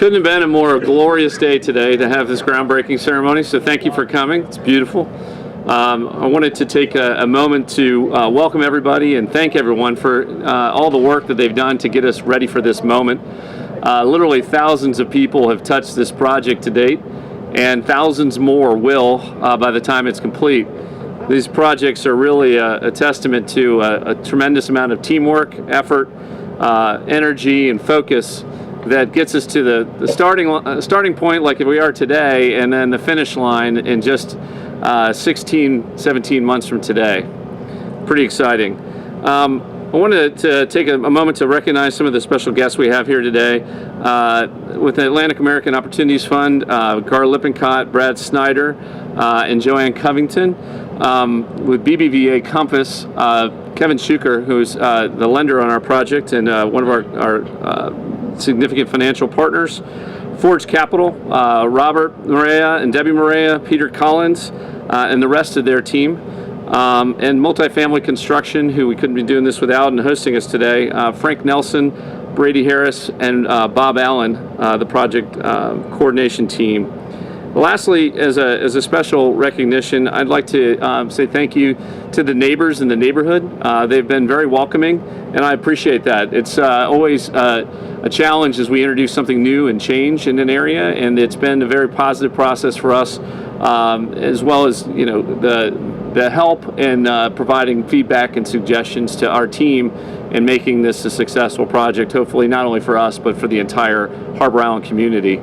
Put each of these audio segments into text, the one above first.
Couldn't have been a more glorious day today to have this groundbreaking ceremony, so thank you for coming. It's beautiful. I wanted to take a moment to welcome everybody and thank everyone for all the work that they've done to get us ready for this moment. Literally thousands of people have touched this project to date, and thousands more will by the time it's complete. These projects are really a testament to a tremendous amount of teamwork, effort, energy, and focus that gets us to the starting point like we are today, and then the finish line in just 16, 17 months from today. Pretty exciting. I wanted to take a moment to recognize some of the special guests we have here today. With the Atlantic American Opportunities Fund, Gar Lippincott, Brad Snyder, and Joanne Covington. With BBVA Compass, Kevin Schuker, who's the lender on our project and one of our significant financial partners. Forge Capital, Robert Morea and Debbie Morea, Peter Collins, and the rest of their team. And Multifamily Construction, who we couldn't be doing this without, and hosting us today, Frank Nelson, Brady Harris, and Bob Allen, the project coordination team. Lastly, as a special recognition, I'd like to say thank you to the neighbors in the neighborhood. They've been very welcoming, and I appreciate that. It's always a challenge as we introduce something new and change in an area, and it's been a very positive process for us, as well as the help in providing feedback and suggestions to our team in making this a successful project, hopefully not only for us, but for the entire Harbour Island community.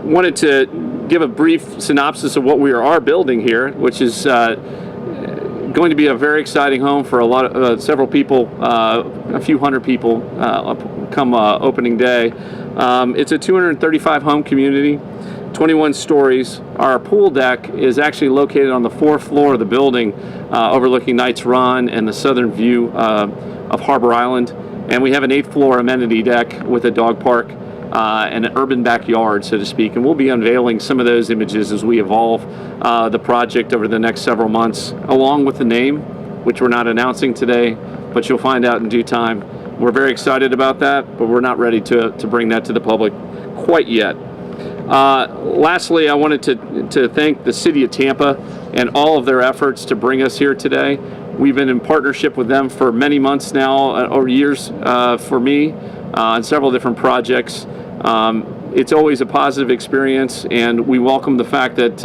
Wanted to give a brief synopsis of what we are building here, which is going to be a very exciting home for several people, a few hundred people come opening day. It's a 235 home community, 21 stories. Our pool deck is actually located on the 4th floor of the building, overlooking Knights Run and the southern view of Harbour Island. And we have an 8th floor amenity deck with a dog park and an urban backyard, so to speak. And we'll be unveiling some of those images as we evolve the project over the next several months, along with the name, which we're not announcing today, but you'll find out in due time. We're very excited about that, but we're not ready to bring that to the public quite yet. Lastly, I wanted to thank the City of Tampa and all of their efforts to bring us here today. We've been in partnership with them for many months now, or years for me, on several different projects. It's always a positive experience, and we welcome the fact that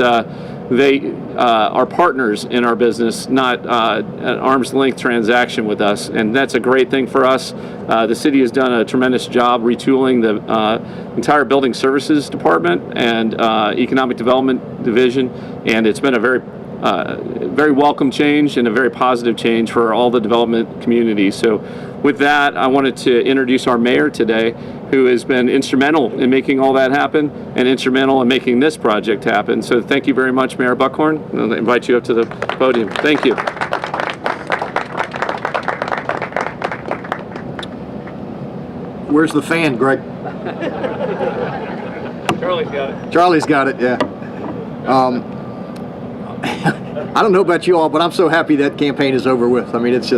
they are partners in our business, not an arm's length transaction with us, and that's a great thing for us. The city has done a tremendous job retooling the entire building services department and economic development division, and it's been a very welcome change and a very positive change for all the development community. So with that, I wanted to introduce our mayor today, who has been instrumental in making all that happen and instrumental in making this project happen. So thank you very much, Mayor Buckhorn. I'll invite you up to the podium. Thank you. Where's the fan, Greg? Charlie's got it. Charlie's got it, yeah. I don't know about you all, but I'm so happy that campaign is over with. I mean, it's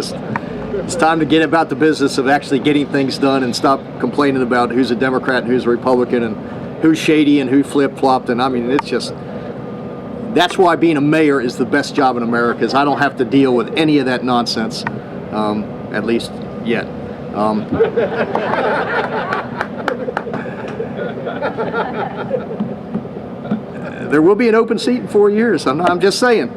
time to get about the business of actually getting things done and stop complaining about who's a Democrat and who's a Republican and who's shady and who flip-flopped. And I mean, that's why being a mayor is the best job in America, is I don't have to deal with any of that nonsense, at least yet. There will be an open seat in 4 years. I'm just saying.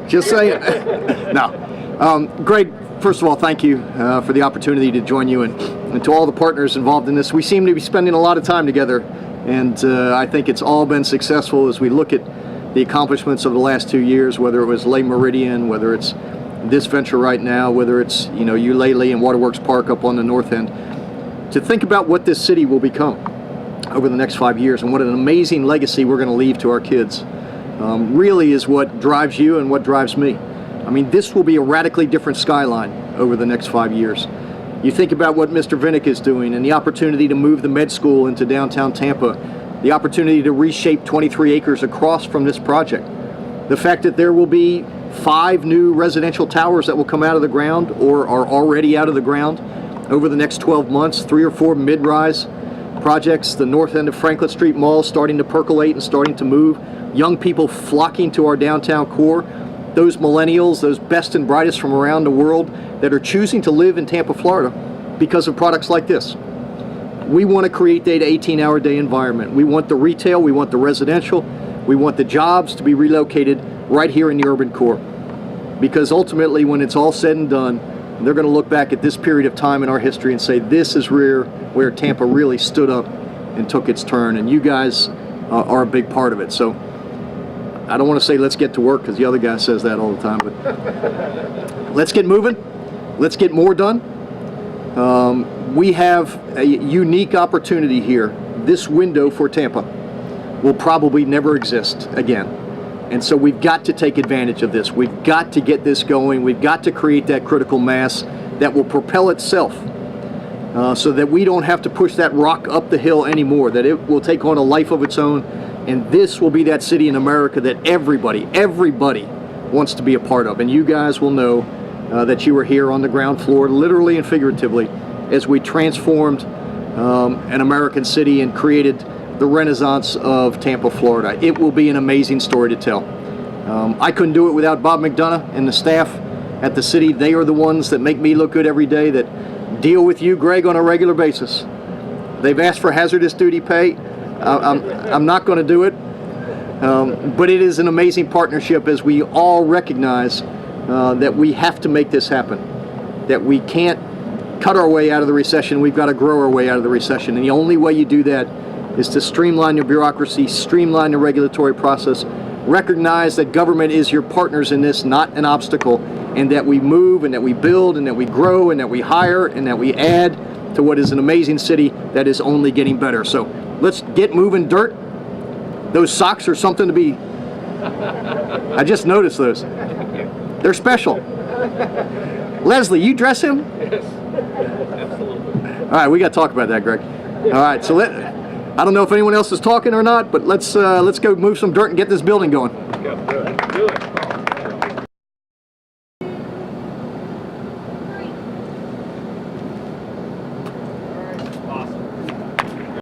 No. Greg, first of all, thank you for the opportunity to join you, and to all the partners involved in this. We seem to be spending a lot of time together, and I think it's all been successful as we look at the accomplishments of the last 2 years, whether it was Lay Meridian, whether it's this venture right now, whether it's Eulalie and Waterworks Park up on the north end. To think about what this city will become over the next 5 years and what an amazing legacy we're going to leave to our kids really is what drives you and what drives me. I mean, this will be a radically different skyline over the next 5 years. You think about what Mr. Vinnick is doing and the opportunity to move the med school into downtown Tampa, the opportunity to reshape 23 acres across from this project, the fact that there will be 5 new residential towers that will come out of the ground or are already out of the ground over the next 12 months, 3 or 4 mid-rise, projects, the north end of Franklin Street Mall starting to percolate and starting to move, young people flocking to our downtown core, those millennials, those best and brightest from around the world that are choosing to live in Tampa, Florida because of products like this. We want to create that 18-hour day environment. We want the retail, we want the residential, we want the jobs to be relocated right here in the urban core. Because ultimately, when it's all said and done, they're going to look back at this period of time in our history and say, this is where Tampa really stood up and took its turn, and you guys are a big part of it. So I don't want to say let's get to work, because the other guy says that all the time, but let's get moving. Let's get more done. We have a unique opportunity here. This window for Tampa will probably never exist again. And so we've got to take advantage of this. We've got to get this going. We've got to create that critical mass that will propel itself, so that we don't have to push that rock up the hill anymore, that it will take on a life of its own. And this will be that city in America that everybody wants to be a part of. And you guys will know that you were here on the ground floor, literally and figuratively, as we transformed an American city and created the renaissance of Tampa, Florida. It will be an amazing story to tell. I couldn't do it without Bob McDonough and the staff at the city. They are the ones that make me look good every day, that deal with you, Greg, on a regular basis. They've asked for hazardous duty pay. I'm not going to do it, but it is an amazing partnership as we all recognize that we have to make this happen, that we can't cut our way out of the recession. We've got to grow our way out of the recession, and the only way you do that is to streamline your bureaucracy, streamline the regulatory process, recognize that government is your partners in this, not an obstacle, and that we move and that we build and that we grow and that we hire and that we add to what is an amazing city that is only getting better. So let's get moving, Dirt. Those socks are something to be... I just noticed those. They're special. Leslie, you dress him? Yes, absolutely. All right, we got to talk about that, Greg. All right, so I don't know if anyone else is talking or not, but let's go move some dirt and get this building going.